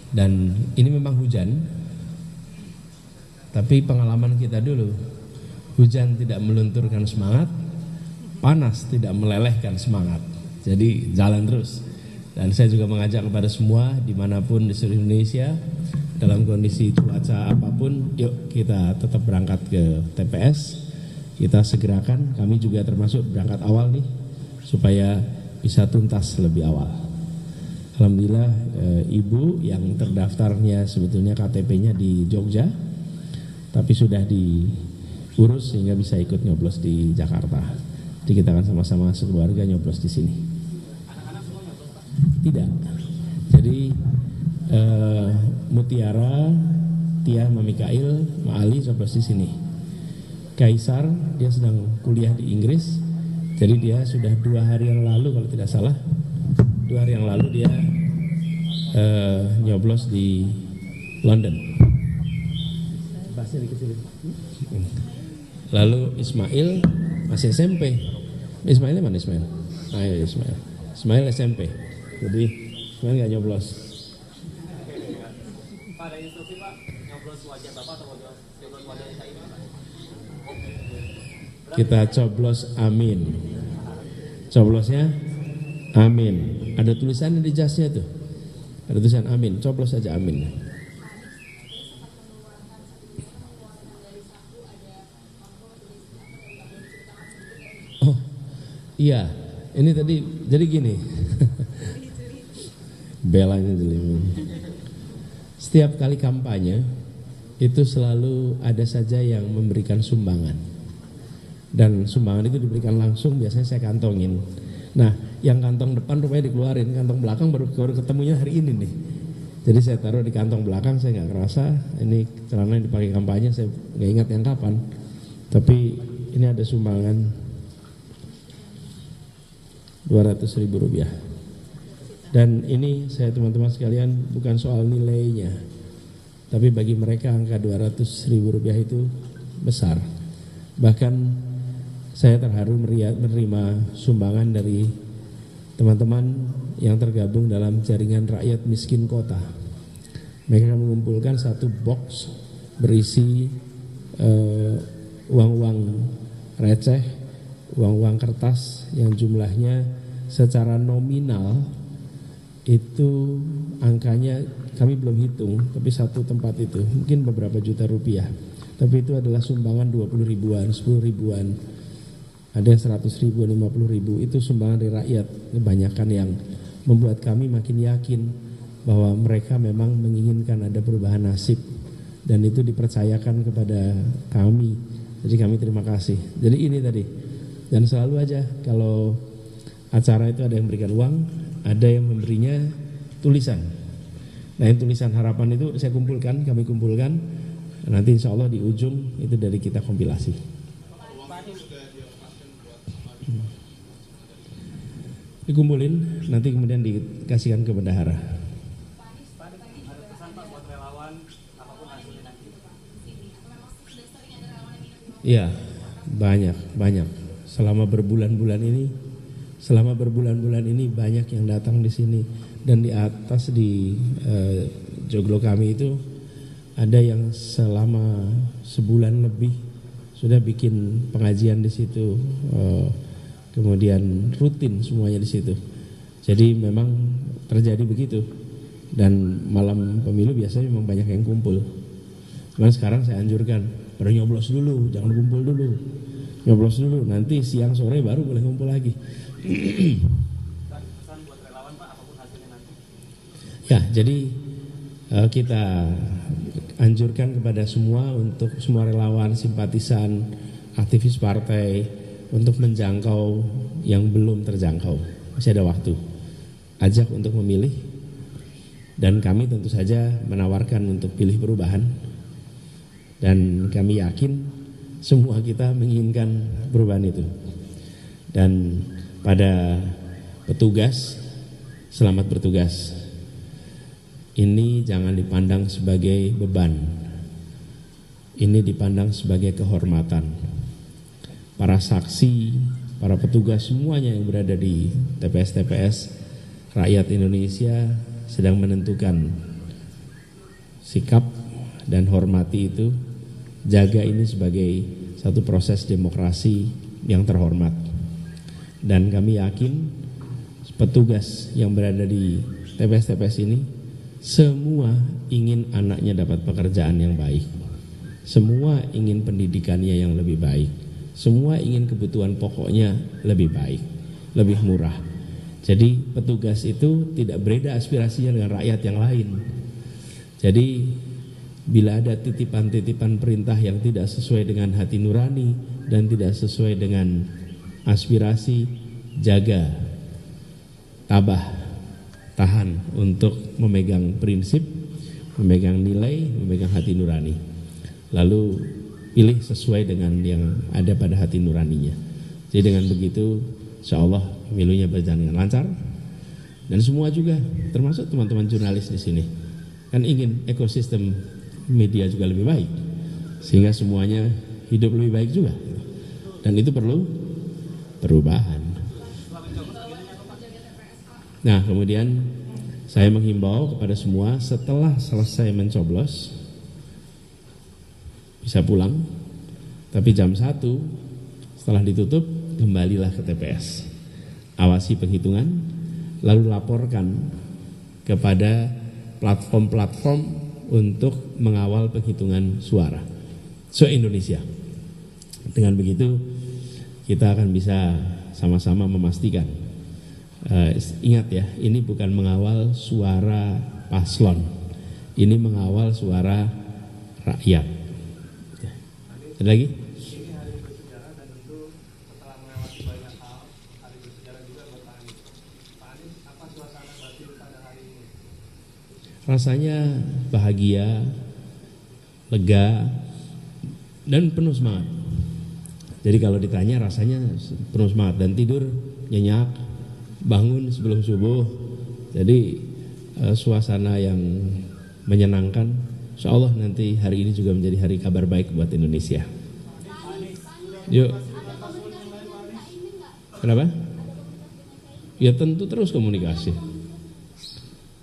Dan ini memang hujan, tapi pengalaman kita dulu, hujan tidak melunturkan semangat, panas tidak melelehkan semangat. Jadi jalan terus. Dan saya juga mengajak kepada semua dimanapun di seluruh Indonesia, dalam kondisi cuaca apapun, yuk kita tetap berangkat ke TPS. Kita segerakan, kami juga termasuk berangkat awal nih, supaya bisa tuntas lebih awal. Alhamdulillah ibu yang terdaftarnya sebetulnya KTP-nya di Jogja, tapi sudah diurus sehingga bisa ikut nyoblos di Jakarta. Jadi kita akan sama-sama sekeluarga nyoblos di sini. Tidak. Jadi Mutiara, Tia, Mamikail, Maali nyoblos di sini. Kaisar dia sedang kuliah di Inggris, jadi dia sudah 2 hari yang lalu kalau tidak salah, 2 hari yang lalu dia nyoblos di London. Lalu Ismail masih SMP. Ismailnya mana Ismail? Ayo Ismail. Ismail SMP. Jadi Ismail nggak nyoblos. Pak, ada instruksi Pak, nyoblos wajah Bapak atau nyoblos wajah saya ini Pak? Kita coblos amin. Coblosnya amin. Ada tulisannya di jasnya tuh. Ada tulisan amin. Coblos saja amin. Oh iya, ini tadi jadi gini. Belanya jeli. Setiap kali kampanye itu selalu ada saja yang memberikan sumbangan. Dan sumbangan itu diberikan langsung, biasanya saya kantongin. Nah, yang kantong depan rupanya dikeluarin, kantong belakang baru ketemunya hari ini nih. Jadi saya taruh di kantong belakang, saya nggak kerasa ini celana yang dipakai kampanye, saya nggak ingat yang kapan. Tapi ini ada sumbangan Rp200.000. Dan ini saya teman-teman sekalian bukan soal nilainya, tapi bagi mereka angka Rp200.000 itu besar. Bahkan saya terharu menerima sumbangan dari teman-teman yang tergabung dalam jaringan rakyat miskin kota. Mereka mengumpulkan 1 box berisi uang-uang receh, uang-uang kertas yang jumlahnya secara nominal itu angkanya kami belum hitung, tapi 1 tempat itu mungkin beberapa juta rupiah. Tapi itu adalah sumbangan 20 ribuan, 10 ribuan, ada 100 ribu, 50 ribu, itu sumbangan dari rakyat. Kebanyakan yang membuat kami makin yakin bahwa mereka memang menginginkan ada perubahan nasib, dan itu dipercayakan kepada kami. Jadi kami terima kasih. Jadi ini tadi, dan selalu aja kalau acara itu ada yang memberikan uang, ada yang memberinya tulisan. Nah, yang tulisan harapan itu saya kumpulkan, kami kumpulkan. Nanti insya Allah di ujung itu dari kita kompilasi. Dikumpulin, nanti kemudian dikasihkan ke bendahara. Iya, banyak. Selama berbulan-bulan ini banyak yang datang di sini, dan di atas di joglo kami itu ada yang selama sebulan lebih sudah bikin pengajian di situ. Kemudian rutin semuanya di situ. Jadi memang terjadi begitu. Dan malam pemilu biasanya memang banyak yang kumpul. Cuman sekarang saya anjurkan, baru nyoblos dulu, jangan kumpul dulu. Nyoblos dulu, nanti siang sore baru boleh kumpul lagi. Pesan buat relawan Pak, apapun hasilnya nanti. Ya, jadi kita anjurkan kepada semua, untuk semua relawan, simpatisan, aktivis partai, untuk menjangkau yang belum terjangkau. Masih ada waktu. Ajak untuk memilih, dan kami tentu saja menawarkan untuk pilih perubahan. Dan kami yakin semua kita menginginkan perubahan itu. Dan pada petugas, selamat bertugas. Ini jangan dipandang sebagai beban. Ini dipandang sebagai kehormatan. Para saksi, para petugas semuanya yang berada di TPS-TPS rakyat Indonesia sedang menentukan sikap dan hormati itu, jaga ini sebagai satu proses demokrasi yang terhormat. Dan kami yakin petugas yang berada di TPS-TPS ini semua ingin anaknya dapat pekerjaan yang baik, semua ingin pendidikannya yang lebih baik, semua ingin kebutuhan pokoknya lebih baik, lebih murah. Jadi petugas itu tidak berbeda aspirasinya dengan rakyat yang lain. Jadi bila ada titipan-titipan perintah yang tidak sesuai dengan hati nurani dan tidak sesuai dengan aspirasi, jaga, tabah, tahan untuk memegang prinsip, memegang nilai, memegang hati nurani. Lalu pilih sesuai dengan yang ada pada hati nuraninya. Jadi dengan begitu, insya Allah pemilunya berjalan dengan lancar. Dan semua juga, termasuk teman-teman jurnalis di sini, kan ingin ekosistem media juga lebih baik, sehingga semuanya hidup lebih baik juga. Dan itu perlu perubahan. Nah, kemudian saya menghimbau kepada semua, setelah selesai mencoblos bisa pulang, tapi jam 1 setelah ditutup kembalilah ke TPS, awasi penghitungan, lalu laporkan kepada platform-platform untuk mengawal penghitungan suara se-Indonesia. Dengan begitu kita akan bisa sama-sama memastikan, ingat ya, ini bukan mengawal suara paslon, ini mengawal suara rakyat. Ada lagi? Ini hari bersejarah dan tentu setelah melewati banyak hal, hari bersejarah juga buat Pak Anies. Pak Anies, apa suasana batin pada hari ini? Rasanya bahagia, lega, dan penuh semangat. Jadi kalau ditanya rasanya penuh semangat, dan tidur nyenyak, bangun sebelum subuh. Jadi suasana yang menyenangkan. Insya Allah nanti hari ini juga menjadi hari kabar baik buat Indonesia. Yuk. Kenapa? Ya tentu terus komunikasi.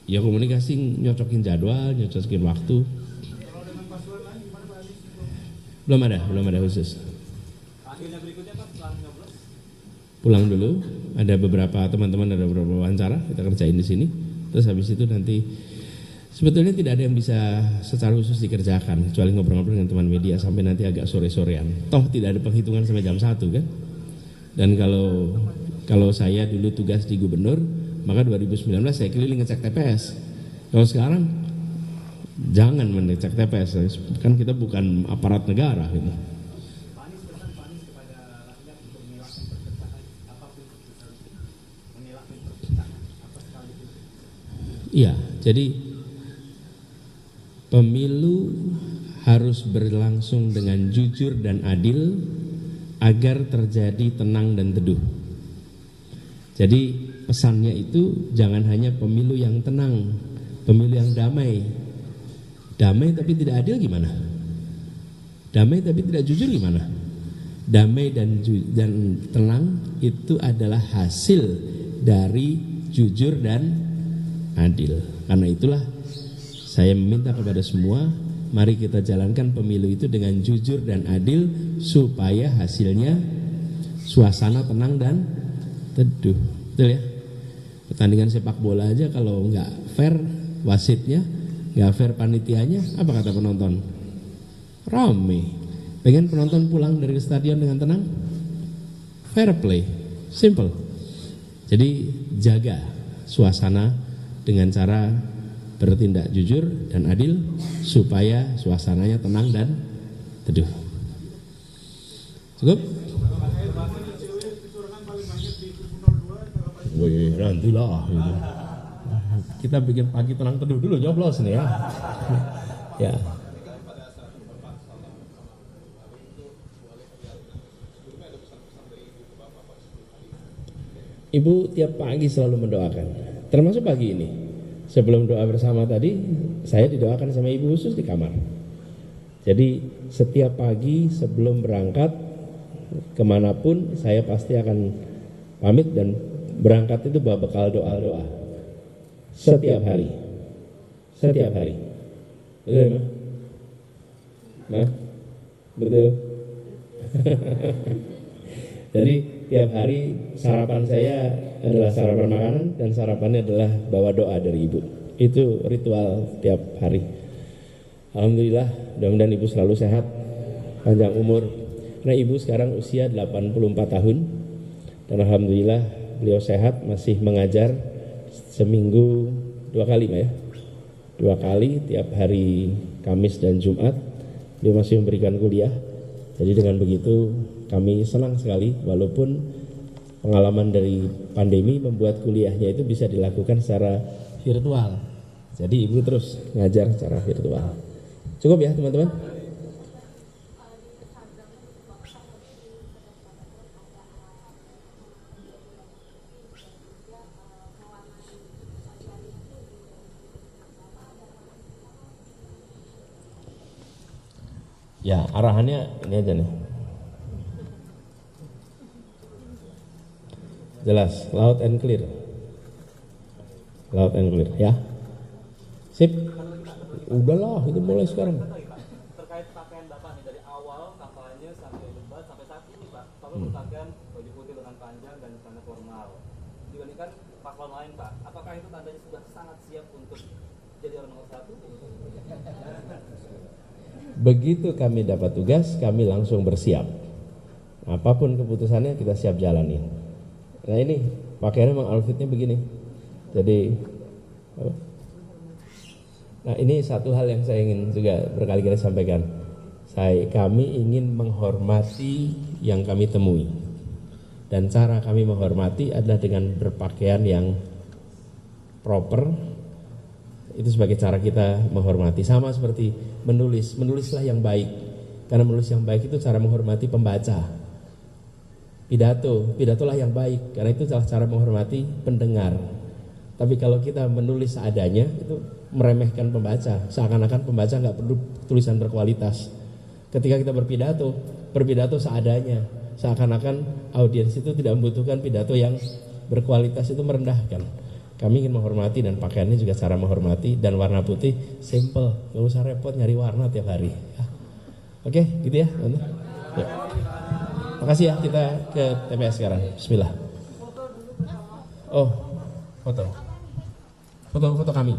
Ya komunikasi, nyocokin jadwal, nyocokin waktu. Belum ada khusus. Akhirnya berikutnya Pak, setelah nyoblos? Pulang dulu, ada beberapa teman-teman, ada beberapa wawancara kita kerjain di sini. Terus habis itu nanti sebetulnya tidak ada yang bisa secara khusus dikerjakan kecuali ngobrol-ngobrol dengan teman media sampai nanti agak sore-sorean. Toh tidak ada penghitungan sampai jam 1 kan. Dan kalau saya dulu tugas di gubernur, maka 2019 saya keliling ngecek TPS. Kalau sekarang jangan mengecek TPS, kan kita bukan aparat negara gitu. Pak Anies kepada rakyat untuk mengelakkan perpecahan apapun keputusan, mengelakkan perpecahan apa sekali itu. Iya, jadi pemilu harus berlangsung dengan jujur dan adil agar terjadi tenang dan teduh. Jadi pesannya itu jangan hanya pemilu yang tenang, pemilu yang damai. Damai tapi tidak adil gimana? Damai tapi tidak jujur gimana? Damai dan tenang itu adalah hasil dari jujur dan adil. Karena itulah saya meminta kepada semua, mari kita jalankan pemilu itu dengan jujur dan adil supaya hasilnya suasana tenang dan teduh. Betul ya? Pertandingan sepak bola aja kalau nggak fair wasitnya, nggak fair panitianya, apa kata penonton? Rame. Pengen penonton pulang dari stadion dengan tenang? Fair play, simple. Jadi jaga suasana dengan cara bertindak jujur dan adil supaya suasananya tenang dan teduh. Cukup? Wih, nantilah gitu. Kita bikin pagi tenang teduh dulu, nyoblos nih ya. Ya. Ibu tiap pagi selalu mendoakan, termasuk pagi ini. Sebelum doa bersama tadi, saya didoakan sama ibu khusus di kamar. Jadi setiap pagi sebelum berangkat kemanapun, saya pasti akan pamit dan berangkat itu bawa bekal doa-doa. Setiap hari. Betul ya, Ma? Betul. Jadi tiap hari sarapan saya adalah sarapan makanan dan sarapannya adalah bawa doa dari ibu. Itu ritual tiap hari. Alhamdulillah, mudah-mudahan ibu selalu sehat, panjang umur. Karena ibu sekarang usia 84 tahun dan alhamdulillah beliau sehat, masih mengajar seminggu 2 kali, Pak ya. 2 kali tiap hari Kamis dan Jumat beliau masih memberikan kuliah. Jadi dengan begitu kami senang sekali, walaupun pengalaman dari pandemi membuat kuliahnya itu bisa dilakukan secara virtual. Jadi ibu terus ngajar secara virtual. Cukup ya teman-teman? Ya, arahannya ini aja nih. Jelas, loud and clear. Loud and clear, ya. Sip. Udahlah, itu mulai sekarang. Terkait pakaian Bapak nih dari awal kampanye sampai debat sampai saat ini Pak, Bapak berpakaian baju putih lengan panjang dan celana formal. Dibandingkan paslon lain Pak, apakah itu tandanya sudah sangat siap untuk jadi orang nomor 1? Begitu kami dapat tugas, kami langsung bersiap. Apapun keputusannya kita siap jalanin. Nah ini pakaiannya memang outfitnya begini. Jadi, nah ini satu hal yang saya ingin juga berkali-kali sampaikan. Kami ingin menghormati yang kami temui. Dan cara kami menghormati adalah dengan berpakaian yang proper. Itu sebagai cara kita menghormati. Sama seperti menulislah yang baik. Karena menulis yang baik itu cara menghormati pembaca. Pidatolah yang baik. Karena itu adalah cara menghormati pendengar. Tapi kalau kita menulis seadanya, itu meremehkan pembaca. Seakan-akan pembaca nggak perlu tulisan berkualitas. Ketika kita berpidato seadanya. Seakan-akan audiens itu tidak membutuhkan pidato yang berkualitas, itu merendahkan. Kami ingin menghormati dan pakaiannya juga cara menghormati. Dan warna putih simple, nggak usah repot nyari warna tiap hari. Oke, gitu ya. Ya. Makasih ya, kita ke TPS sekarang. Bismillah. Oh, foto kami.